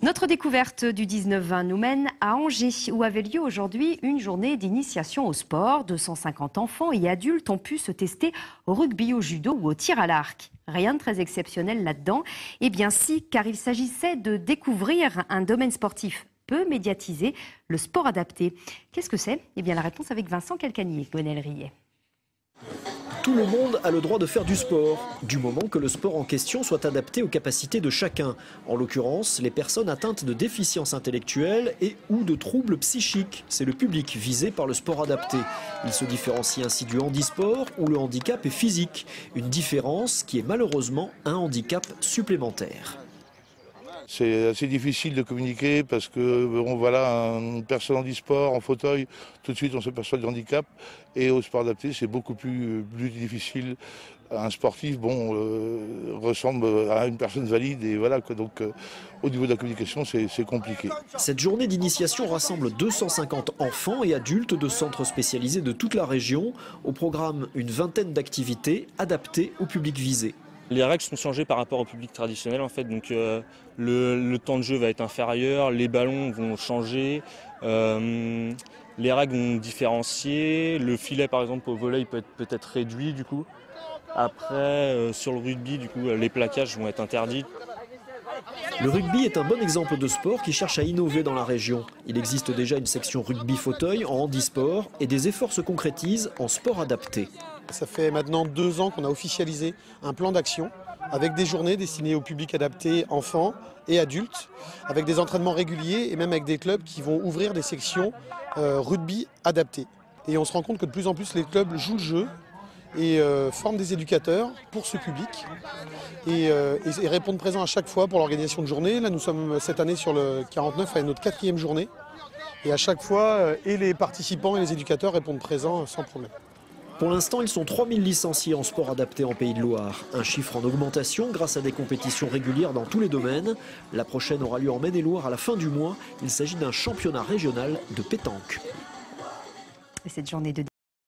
Notre découverte du 19-20 nous mène à Angers, où avait lieu aujourd'hui une journée d'initiation au sport. 250 enfants et adultes ont pu se tester au rugby, au judo ou au tir à l'arc. Rien de très exceptionnel là-dedans. Eh bien si, car il s'agissait de découvrir un domaine sportif peu médiatisé, le sport adapté. Qu'est-ce que c'est? Eh bien la réponse avec Vincent Calcagnier, Gonel Rillet. Tout le monde a le droit de faire du sport, du moment que le sport en question soit adapté aux capacités de chacun. En l'occurrence, les personnes atteintes de déficience intellectuelle et ou de troubles psychiques. C'est le public visé par le sport adapté. Il se différencie ainsi du handisport où le handicap est physique. Une différence qui est malheureusement un handicap supplémentaire. C'est assez difficile de communiquer parce que voilà, une personne handisport en fauteuil, tout de suite on s'aperçoit du handicap. Et au sport adapté, c'est beaucoup plus difficile. Un sportif ressemble à une personne valide et voilà. Donc au niveau de la communication, c'est compliqué. Cette journée d'initiation rassemble 250 enfants et adultes de centres spécialisés de toute la région. Au programme, une vingtaine d'activités adaptées au public visé. Les règles sont changées par rapport au public traditionnel en fait, donc le temps de jeu va être inférieur, les ballons vont changer, les règles vont différencier, le filet par exemple au volley peut être réduit du coup. Après sur le rugby du coup les plaquages vont être interdits. Le rugby est un bon exemple de sport qui cherche à innover dans la région. Il existe déjà une section rugby fauteuil en handisport et des efforts se concrétisent en sport adapté. Ça fait maintenant 2 ans qu'on a officialisé un plan d'action avec des journées destinées au public adapté, enfants et adultes, avec des entraînements réguliers et même avec des clubs qui vont ouvrir des sections rugby adaptées. Et on se rend compte que de plus en plus les clubs jouent le jeu et forment des éducateurs pour ce public et répondent présents à chaque fois pour l'organisation de journée. Là nous sommes cette année sur le 49 avec notre 4e journée et à chaque fois et les participants et les éducateurs répondent présents sans problème. Pour l'instant, ils sont 3000 licenciés en sport adapté en Pays de Loire. Un chiffre en augmentation grâce à des compétitions régulières dans tous les domaines. La prochaine aura lieu en Maine-et-Loire à la fin du mois. Il s'agit d'un championnat régional de pétanque. Et cette journée de